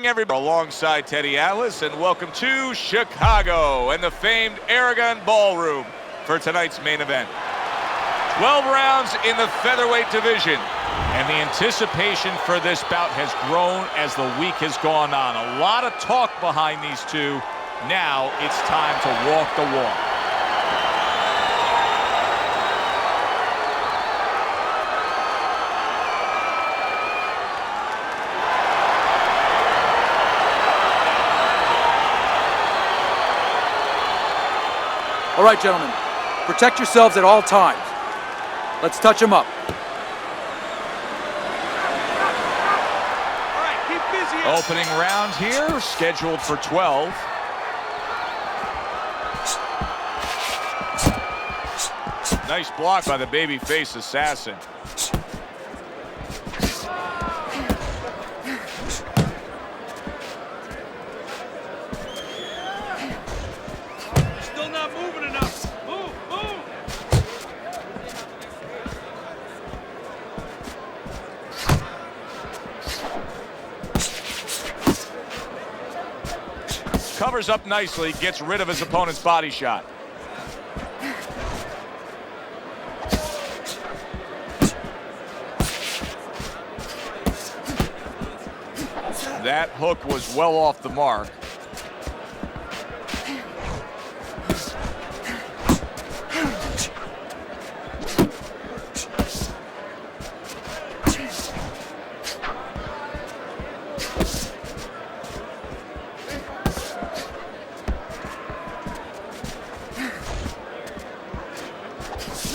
morning, everybody. Alongside Teddy Atlas, and welcome to Chicago and the famed Aragon Ballroom for tonight's main event. 12 rounds in the featherweight division, and the anticipation for this bout has grown as the week has gone on. A lot of talk behind these two. Now it's time to walk the walk. All right, gentlemen, protect yourselves at all times. Let's touch them up. All right, keep busy. Opening round here, scheduled for 12. Nice block by the babyface assassin. Still not moving enough. Move, move. Covers up nicely, gets rid of his opponent's body shot. That hook was well off the mark.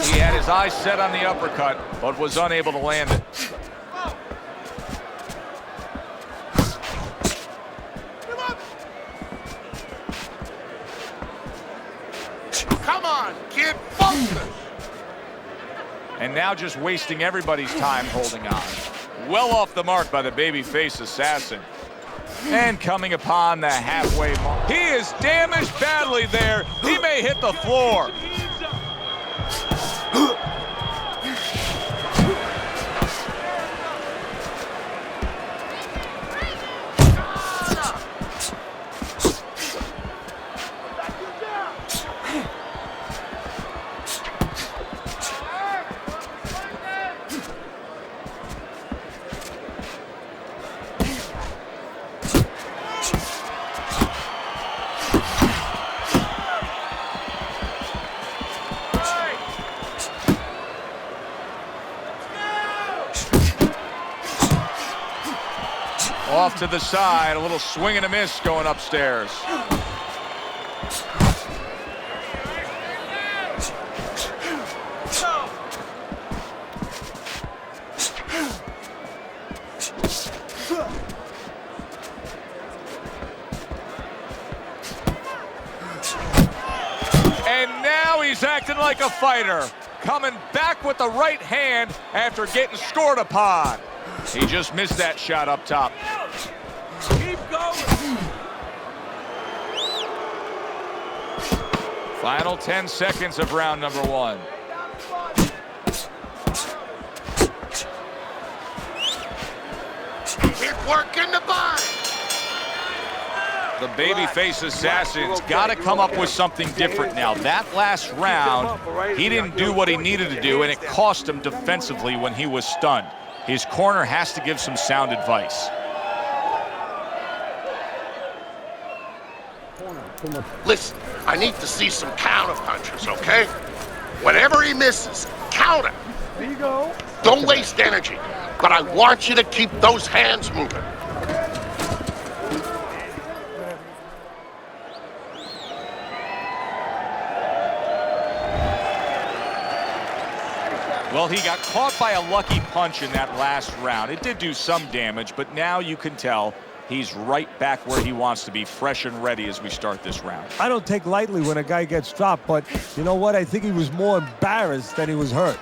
He had his eyes set on the uppercut, but was unable to land it. Come on, kid, Fulton. And now just wasting everybody's time holding on. Well off the mark by the babyface assassin. And coming upon the halfway mark. He is damaged badly there. He may hit the floor. Off to the side, a little swing and a miss going upstairs. And now he's acting like a fighter, coming back with the right hand after getting scored upon. He just missed that shot up top. Keep going. Final 10 seconds of round number one. Keep working the body. The babyface assassin's got to come up with something different now. That last round, he didn't do what he needed to do, and it cost him defensively when he was stunned. His corner has to give some sound advice. Listen, I need to see some counter punches, okay? Whenever he misses, counter. There you go. Don't waste energy, but I want you to keep those hands moving. Well, he got caught by a lucky punch in that last round. It did do some damage, but now you can tell he's right back where he wants to be, fresh and ready as we start this round. I don't take lightly when a guy gets dropped, but you know what? I think he was more embarrassed than he was hurt.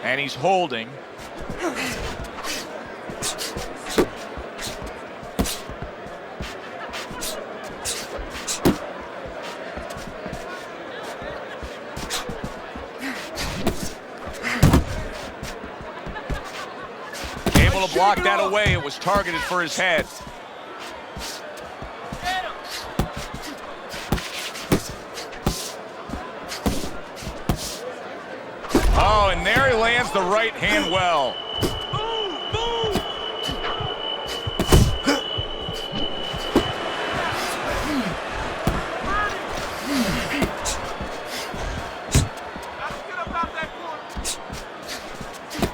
And he's holding. able to block that away. It was targeted for his head. Oh, and there he lands the right hand well.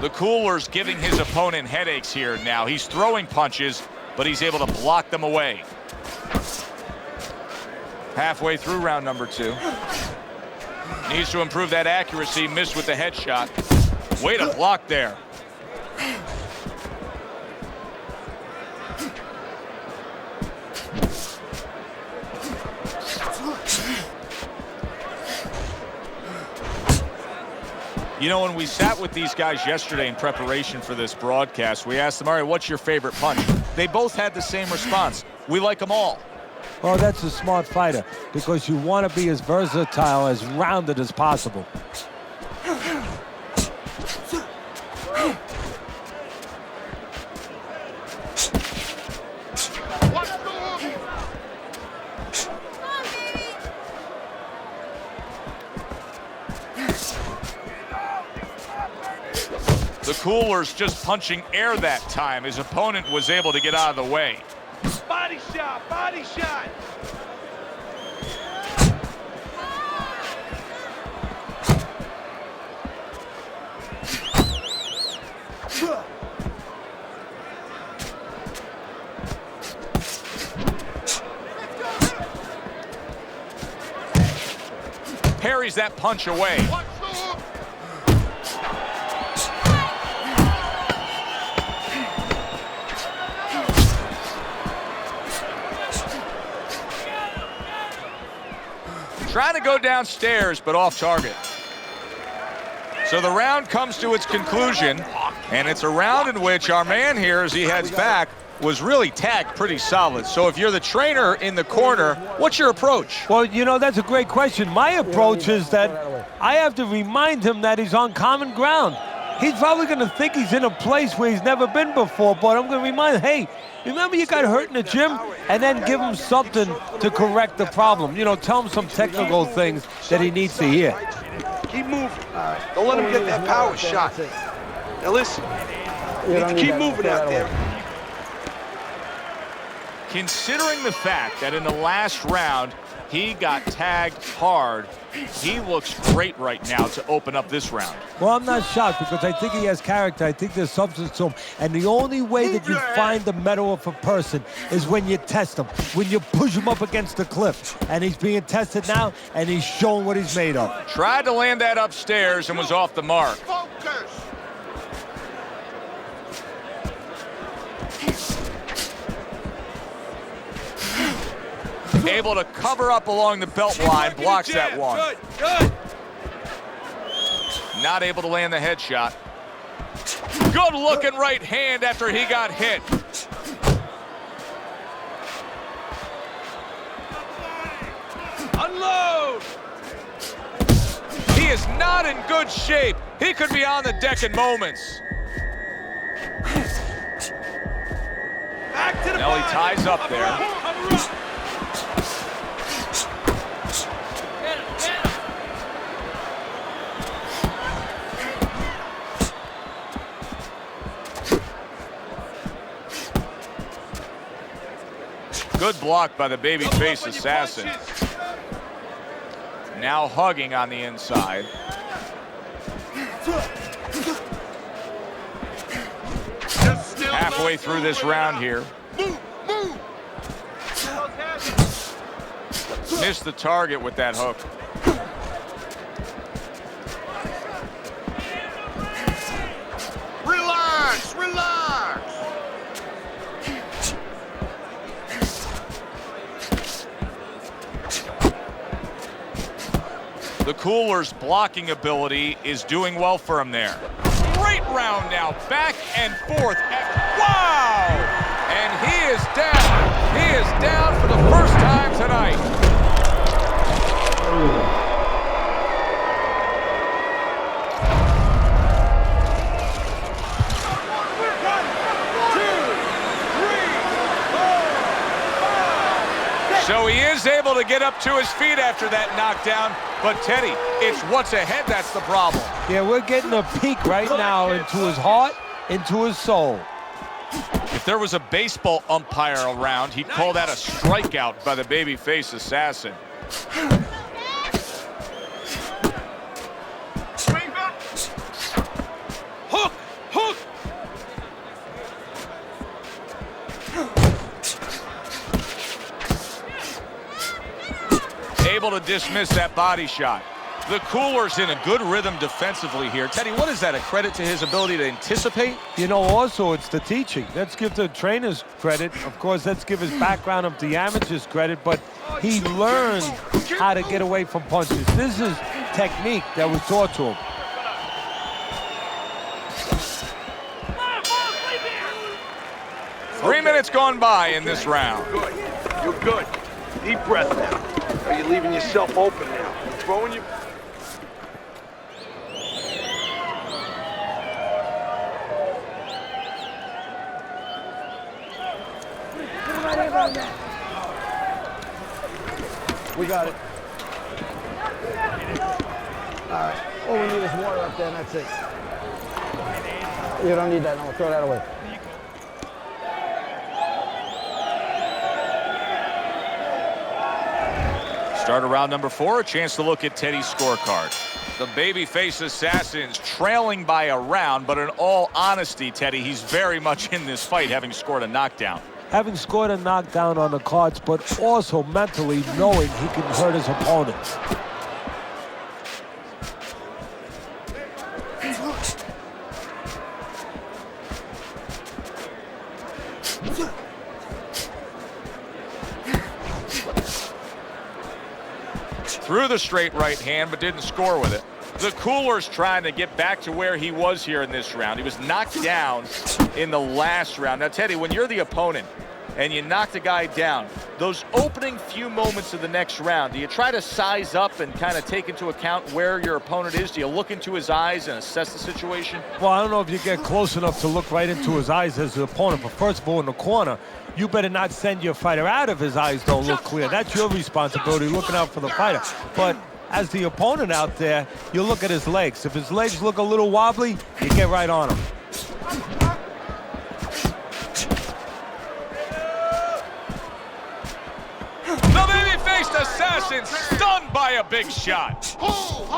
The cooler's giving his opponent headaches here now. He's throwing punches, but he's able to block them away. Halfway through round number 2. Needs to improve that accuracy. Missed with the headshot. Way to block there. You know, when we sat with these guys yesterday in preparation for this broadcast, we asked them, all right, what's your favorite punch? They both had the same response. We like them all. Well, that's a smart fighter because you want to be as versatile, as rounded as possible. The cooler's just punching air that time. His opponent was able to get out of the way. Body shot, body shot. Parries that punch away. Trying to go downstairs, but off target. So the round comes to its conclusion, and it's a round in which our man here, as he heads back, was really tagged pretty solid. So if you're the trainer in the corner, what's your approach? Well, you know, that's a great question. My approach is that I have to remind him that he's on common ground. He's probably going to think he's in a place where he's never been before, but I'm going to remind him, hey, remember you got hurt in the gym? And then give him something to correct the problem. You know, tell him some technical things that he needs to hear. Keep moving. Don't let him get that power shot. Now listen, you need to keep moving out there. Considering the fact that in the last round, he got tagged hard, he looks great right now to open up this round. Well, I'm not shocked because I think he has character. I think there's substance to him. And the only way that you find the metal of a person is when you test him, when you push him up against the cliff. And he's being tested now, and he's showing what he's made of. Tried to land that upstairs and was off the mark. Focus. Able to cover up along the belt line, blocks that one. Good. Not able to land the headshot. Good looking right hand after he got hit. Unload. He is not in good shape. He could be on the deck in moments. Back to the Now he ties up there. Cover up. Good block by the babyface assassin. Now hugging on the inside. Halfway through this round here. Missed the target with that hook. Relax, relax. The cooler's blocking ability is doing well for him there. Great round now, back and forth. Wow! And he is down. He is down for the first time tonight. So he is able to get up to his feet after that knockdown. But, Teddy, it's what's ahead that's the problem. Yeah, we're getting a peek right now into his heart, into his soul. If there was a baseball umpire around, he'd call that a strikeout by the babyface assassin. Hook! Hook! Able to dismiss that body shot. The Cooler's in a good rhythm defensively here. Teddy, what is that, a credit to his ability to anticipate? You know, also, it's the teaching. Let's give the trainers credit. Of course, let's give his background of the amateurs credit, but he learned how to get away from punches. This is technique that was taught to him. Three minutes gone by in this round. Good. You're good. Deep breath now. Are you leaving yourself open now? You're throwing your... We got it. All right. All we need is water up there, and that's it. You don't need that. No, throw that away. Start of round number 4, a chance to look at Teddy's scorecard. The babyface assassin's trailing by a round, but in all honesty, Teddy, he's very much in this fight, having scored a knockdown. Having scored a knockdown on the cards, but also mentally knowing he can hurt his opponent. Threw the straight right hand, but didn't score with it. The Cooler's trying to get back to where he was here in this round. He was knocked down in the last round. Now, Teddy, when you're the opponent and you knock the guy down, those opening few moments of the next round, do you try to size up and kind of take into account where your opponent is? Do you look into his eyes and assess the situation? Well, I don't know if you get close enough to look right into his eyes as the opponent, but first of all, in the corner, you better not send your fighter out if his eyes don't look clear. That's your responsibility, looking out for the fighter. But as the opponent out there, you look at his legs. If his legs look a little wobbly, you get right on him. The baby-faced assassin stunned by a big shot. Ho!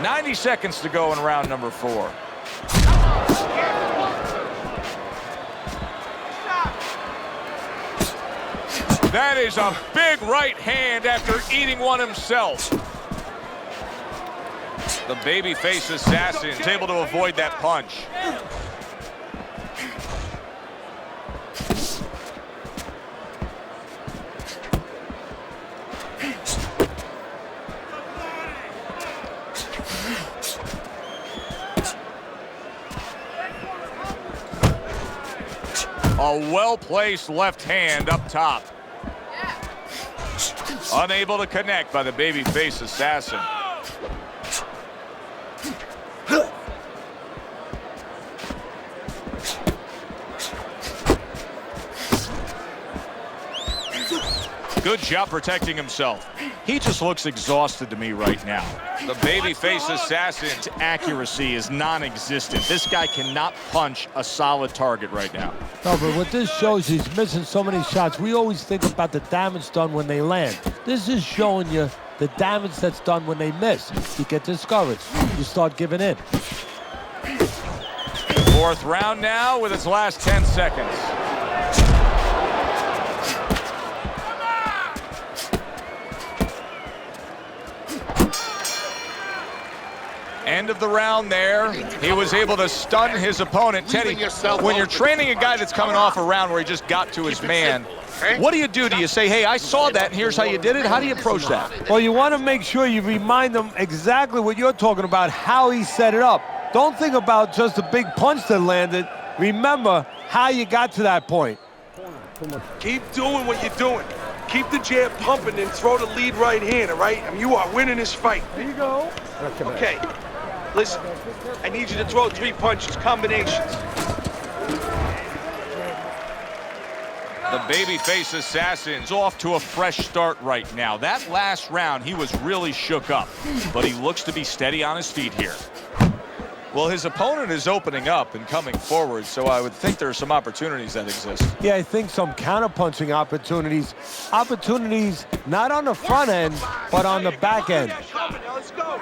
90 seconds to go in round number 4. That is a big right hand after eating one himself. The babyface assassin is able to avoid that punch. A well-placed left hand up top. Unable to connect by the babyface assassin. Good job protecting himself. He just looks exhausted to me right now. The babyface assassin's accuracy is non-existent. This guy cannot punch a solid target right now. No, but what this shows, he's missing so many shots. We always think about the damage done when they land. This is showing you the damage that's done when they miss. You get discouraged. You start giving in. Fourth round now with its last 10 seconds. End of the round there. He was able to stun his opponent. Teddy, when you're training a guy that's coming off a round where he just got to his man, what do you do? Do you say, hey, I saw that and here's how you did it? How do you approach that? Well, you want to make sure you remind them exactly what you're talking about, how he set it up. Don't think about just the big punch that landed. Remember how you got to that point. Keep doing what you're doing. keep the jab pumping and throw the lead right hand, all right? I mean, you are winning this fight. There you go. Okay, listen, I need you to throw 3 punches, combinations. The babyface assassin's off to a fresh start right now. That last round, he was really shook up, but he looks to be steady on his feet here. Well, his opponent is opening up and coming forward, so I would think there are some opportunities that exist. Yeah, I think some counterpunching opportunities. Opportunities not on the front end, but on the back end. Now let's go.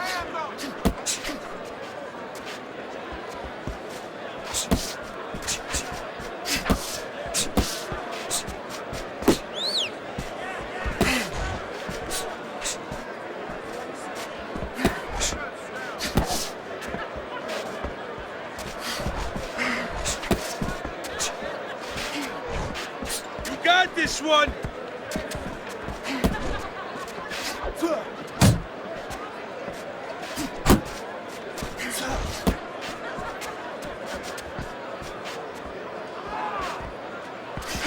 Got this one.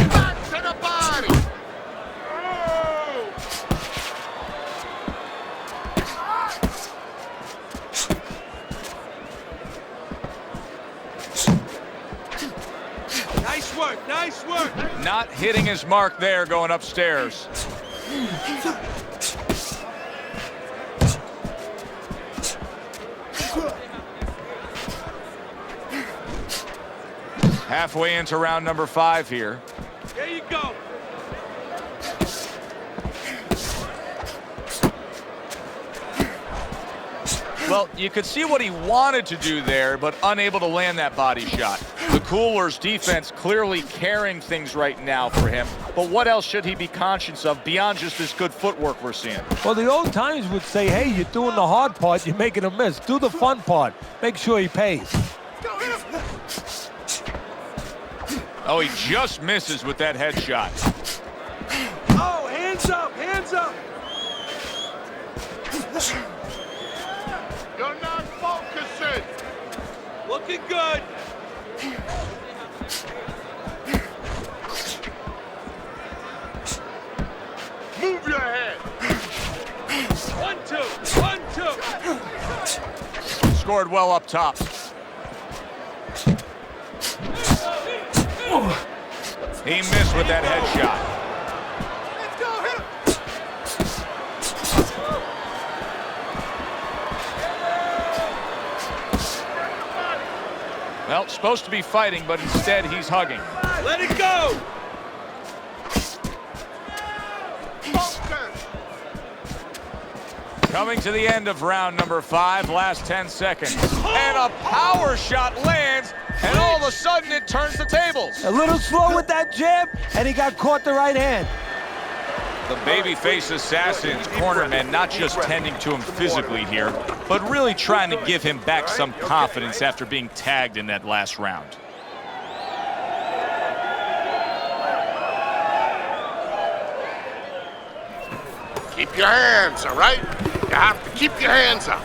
Back to the body. Nice work, nice work. Not hitting his mark there going upstairs. Halfway into round number 5 here. There you go. Well, you could see what he wanted to do there, but unable to land that body shot. The Cooler's defense clearly carrying things right now for him, but what else should he be conscious of beyond just this good footwork we're seeing? Well, the old times would say, hey, you're doing the hard part, you're making a miss. Do the fun part. Make sure he pays. Oh, he just misses with that headshot. Oh, hands up, hands up. You're not focusing. Looking good. Move your head. 1-2, 1-2. Scored well up top. He missed with that headshot. Let's go, hit him. Well, supposed to be fighting, but instead he's hugging. Let it go. Focus. Coming to the end of round number 5, last 10 seconds. And a power shot lands, and all of a sudden it turns the tables. A little slow with that jab, and he got caught the right hand. The babyface assassin's cornermen not just tending to him physically here, but really trying to give him back some confidence after being tagged in that last round. Keep your hands, all right? You have to keep your hands up.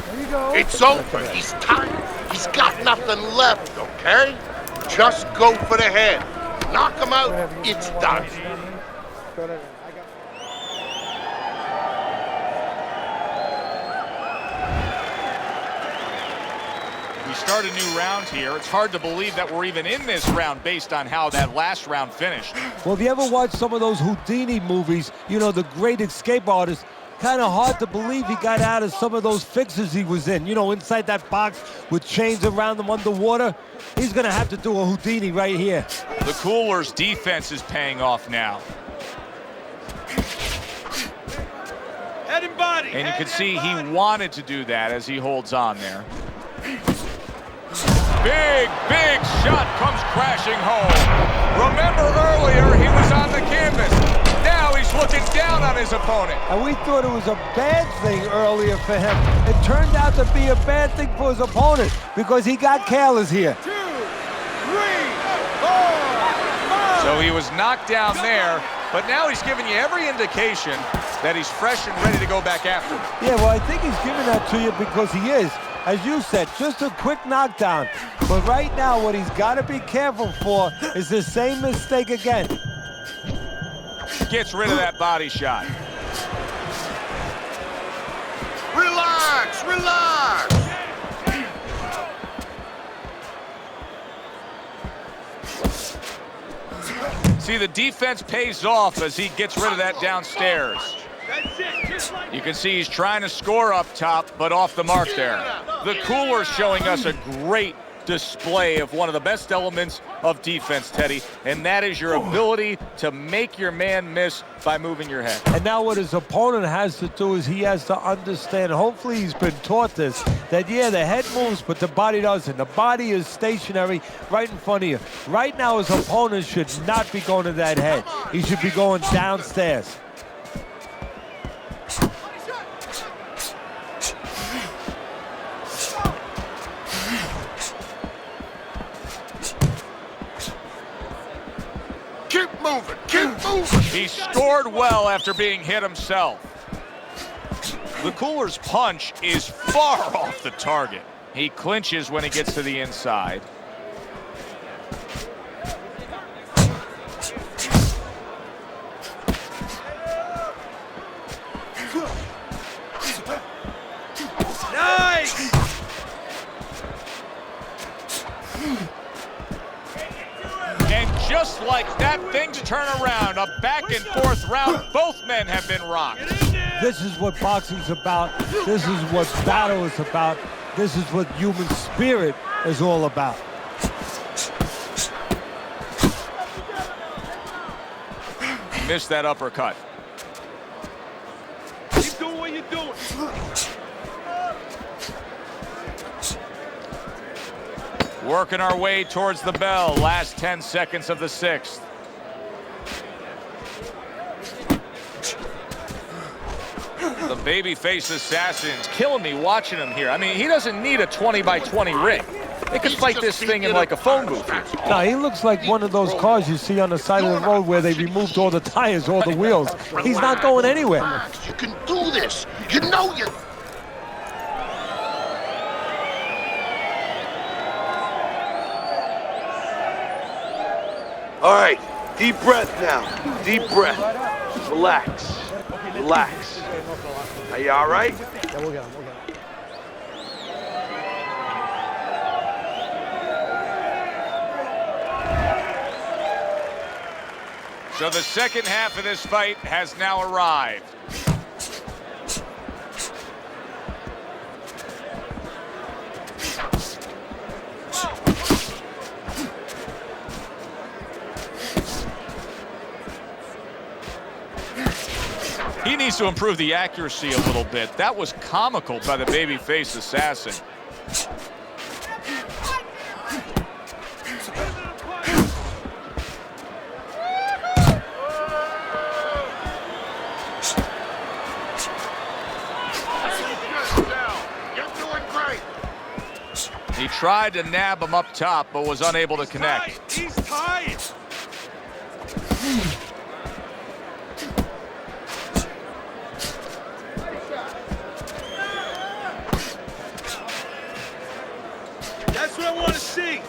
There you go. It's over. He's tired. He's got nothing left, okay? Just go for the head. Knock him out, it's done. We start a new round here. It's hard to believe that we're even in this round based on how that last round finished. Well, if you ever watch some of those Houdini movies, you know, the great escape artist, kind of hard to believe he got out of some of those fixes he was in. You know, inside that box with chains around him underwater. He's going to have to do a Houdini right here. The Cooler's defense is paying off now. Head and body. And you head can see he body. wanted to do that as he holds on there. Big shot comes crashing home. Remember earlier, he was on the canvas. Now he's looking down on his opponent. And we thought it was a bad thing earlier for him. It turned out to be a bad thing for his opponent because he got careless here. 2, 3, 4, 5. So he was knocked down there, but now he's giving you every indication that he's fresh and ready to go back after him. Yeah, well, I think he's giving that to you because he is. As you said, just a quick knockdown. But right now, what he's got to be careful for is the same mistake again. gets rid of that body shot. Relax, relax. See, the defense pays off as he gets rid of that downstairs. That's it. Just like You can see he's trying to score up top, but off the mark there. The Cooler's showing us a great display of one of the best elements of defense, Teddy, and that is your ability to make your man miss by moving your head. And now what his opponent has to do is he has to understand, hopefully he's been taught this, that yeah, the head moves, but the body doesn't. The body is stationary right in front of you. Right now his opponent should not be going to that head. He should be going downstairs. Keep moving, keep moving. He scored well after being hit himself. The Cooler's punch is far off the target. He clinches when he gets to the inside. nice. And just like that, things turn around. A back and forth round. Both men have been rocked. This is what boxing's about. This is what battle is about. This is what human spirit is all about. Missed that uppercut. Keep doing what you're doing. Working our way towards the bell. Last 10 seconds of the sixth. The babyface assassin's killing me watching him here. I mean, he doesn't need a 20-by-20 ring. They could fight this thing in like a phone booth here. No, he looks like one of those cars you see on the side of the road where they removed all the tires, all the wheels. He's not going anywhere. Relax. You can do this. You know you. All right, deep breath now. Deep breath. Relax. Relax. Are you all right? Yeah, we'll get him. We'll get him. So the second half of this fight has now arrived. He needs to improve the accuracy a little bit. That was comical by the babyface assassin. You're doing great. He tried to nab him up top, but was unable to connect. He's tired. That's what I want to see.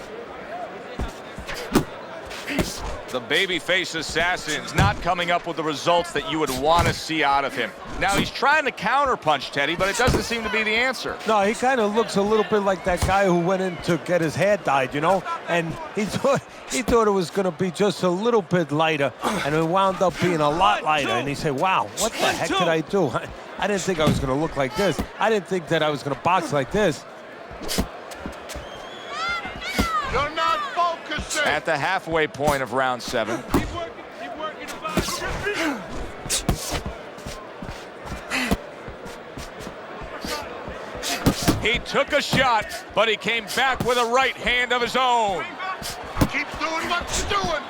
The babyface assassin's not coming up with the results that you would want to see out of him. Now he's trying to counterpunch, Teddy, but it doesn't seem to be the answer. No, he kind of looks a little bit like that guy who went in to get his hair dyed, you know? And he thought it was going to be just a little bit lighter, and it wound up being a lot lighter. And he said, wow, what the heck did I do? I didn't think I was going to look like this. I didn't think that I was going to box like this. You're not focusing. At the halfway point of round 7. Keep working the body. He took a shot, but he came back with a right hand of his own. Keep doing what you're doing.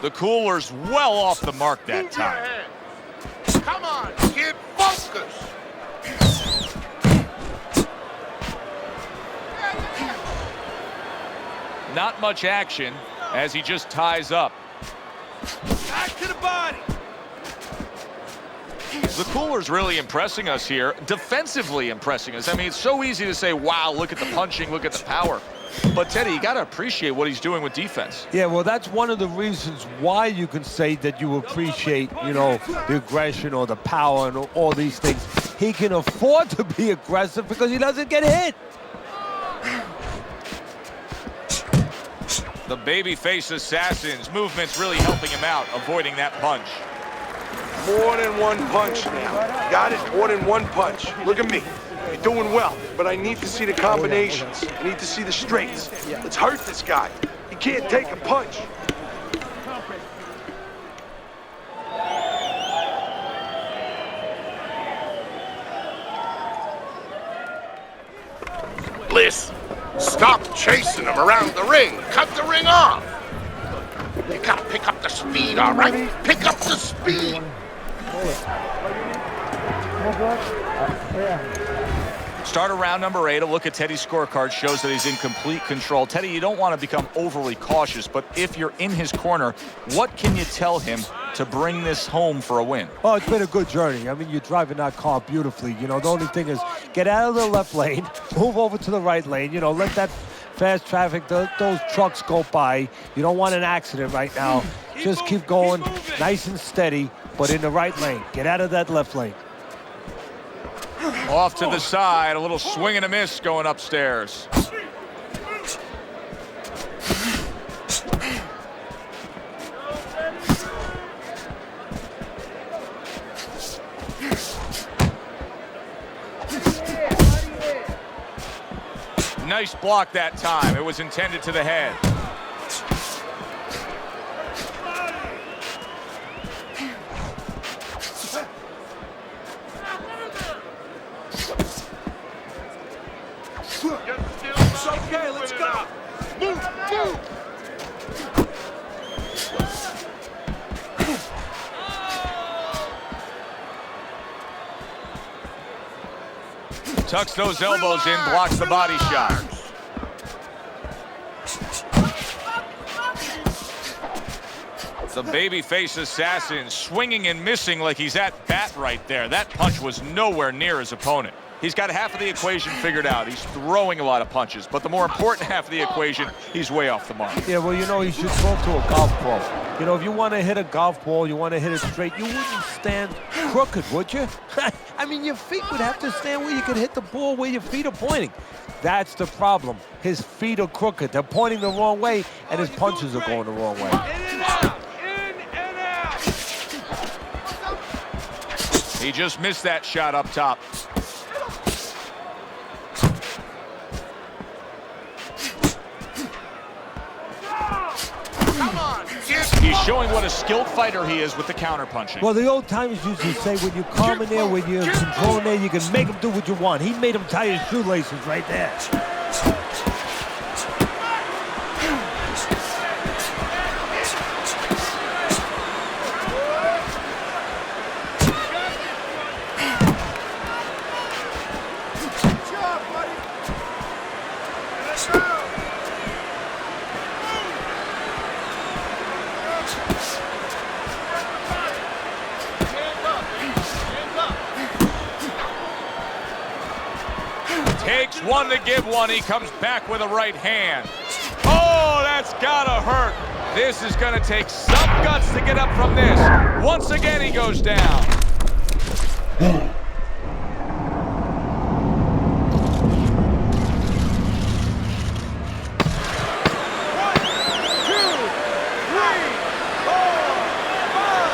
The cooler's well off the mark that Move your time. head. Come on, kid, focus. Not much action as he just ties up. Back to the body. The cooler's really impressing us here, defensively impressing us. I mean, it's so easy to say, wow, look at the punching, look at the power. But, Teddy, you got to appreciate what he's doing with defense. Yeah, well, that's one of the reasons why you can say that you appreciate, you know, the aggression or the power and all these things. He can afford to be aggressive because he doesn't get hit. The babyface assassin's movement's really helping him out, avoiding that punch. More than one punch now. Got it? More than one punch. Look at me. You're doing well, but I need to see the combinations. I need to see the straights. Let's hurt this guy. He can't take a punch. Bliss, stop chasing him around the ring. Cut the ring off. You gotta pick up the speed, all right? Pick up the speed. Start of round number 8. A look at Teddy's scorecard shows that he's in complete control. Teddy, you don't want to become overly cautious, but if you're in his corner, what can you tell him to bring this home for a win? Oh, it's been a good journey. I mean, you're driving that car beautifully. You know, the only thing is get out of the left lane, move over to the right lane, you know, let that fast traffic, those trucks go by. You don't want an accident right now. Just keep going nice and steady, but in the right lane. Get out of that left lane. Off to the side, a little swing and a miss going upstairs. Nice block that time. It was intended to the head. It's okay, let's go. Move, move. Tucks those elbows in, blocks the body shot. The babyface assassin swinging and missing like he's at bat right there. That punch was nowhere near his opponent. He's got half of the equation figured out. He's throwing a lot of punches, but the more important half of the equation, he's way off the mark. Yeah, well, you know, you should talk to a golf pro. You know, if you want to hit a golf ball, you want to hit it straight, you wouldn't stand crooked, would you? I mean, your feet would have to stand where you could hit the ball where your feet are pointing. That's the problem. His feet are crooked. They're pointing the wrong way, and his punches are going the wrong way. In and out. In and out. He just missed that shot up top. Come on, kid. He's showing what a skilled fighter he is with the counterpunching. Well, the old timers used to say, when you're calm in there, when you're controlling there, you can make him do what you want. He made him tie his shoelaces right there. Takes one to give one. He comes back with a right hand. Oh, that's gotta hurt. This is gonna take some guts to get up from this. Once again, he goes down.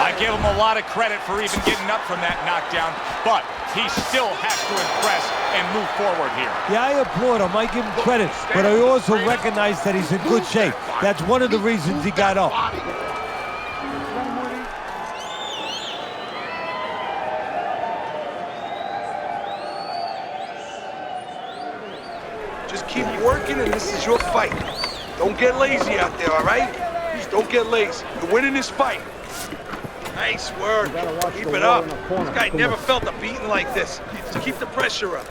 I give him a lot of credit for even getting up from that knockdown, but he still has to impress and move forward here. Yeah, I applaud him. I give him credit, but I also recognize that he's in good shape. That's one of the reasons he got up. Just keep working, and this is your fight. Don't get lazy out there, all right? He's Don't get lazy. You're winning this fight. Nice work. You gotta watch Keep the it wall up. in the corner. This guy Too never much. felt a beating like this. Just keep the pressure up.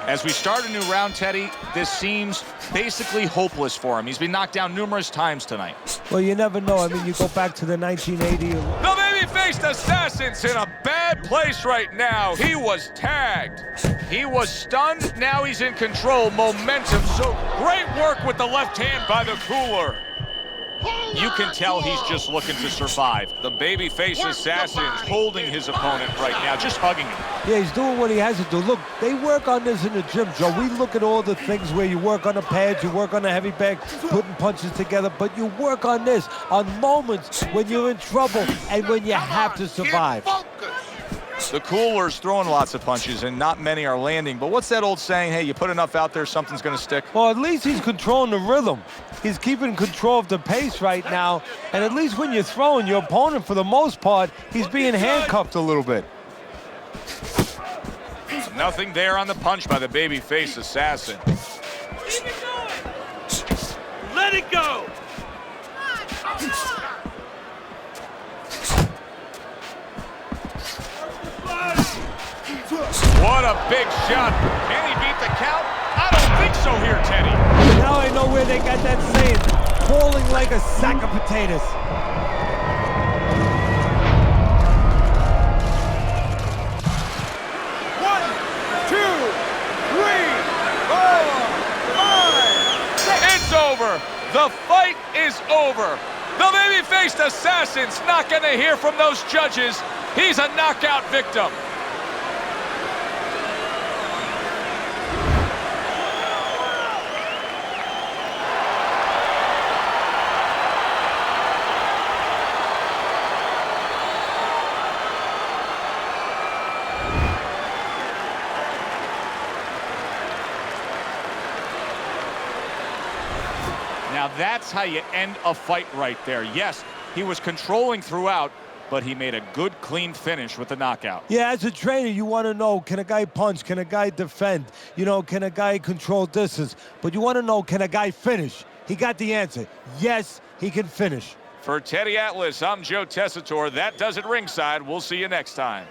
As we start a new round, Teddy, this seems basically hopeless for him. He's been knocked down numerous times tonight. Well, you never know. I mean, you go back to the 1980. The baby-faced assassin's in a bad place right now. He was tagged. He was stunned. Now he's in control. Momentum. So great work with the left hand by the cooler. You can tell he's just looking to survive. The baby-faced assassin's holding his opponent right now, just hugging him. Yeah, he's doing what he has to do. Look, they work on this in the gym, Joe. We look at all the things where you work on the pads, you work on the heavy bag, putting punches together, but you work on this on moments when you're in trouble and when you have to survive. The cooler's throwing lots of punches, and not many are landing. But what's that old saying? Hey, you put enough out there, something's going to stick. Well, at least he's controlling the rhythm. He's keeping control of the pace right now. And at least when you're throwing, your opponent, for the most part, he's being handcuffed a little bit. Nothing there on the punch by the baby-faced assassin. Keep it going. Let it go. What a big shot. Can he beat the count? I don't think so here, Teddy. Now I know where they got that saying, falling like a sack of potatoes. One, two, three, 4, 5, 6. It's over. The fight is over. The baby-faced assassin's not going to hear from those judges. He's a knockout victim. Now that's how you end a fight right there. Yes, he was controlling throughout, but he made a good, clean finish with the knockout. Yeah, as a trainer, you want to know, can a guy punch? Can a guy defend? You know, can a guy control distance? But you want to know, can a guy finish? He got the answer. Yes, he can finish. For Teddy Atlas, I'm Joe Tessitore. That does it ringside. We'll see you next time.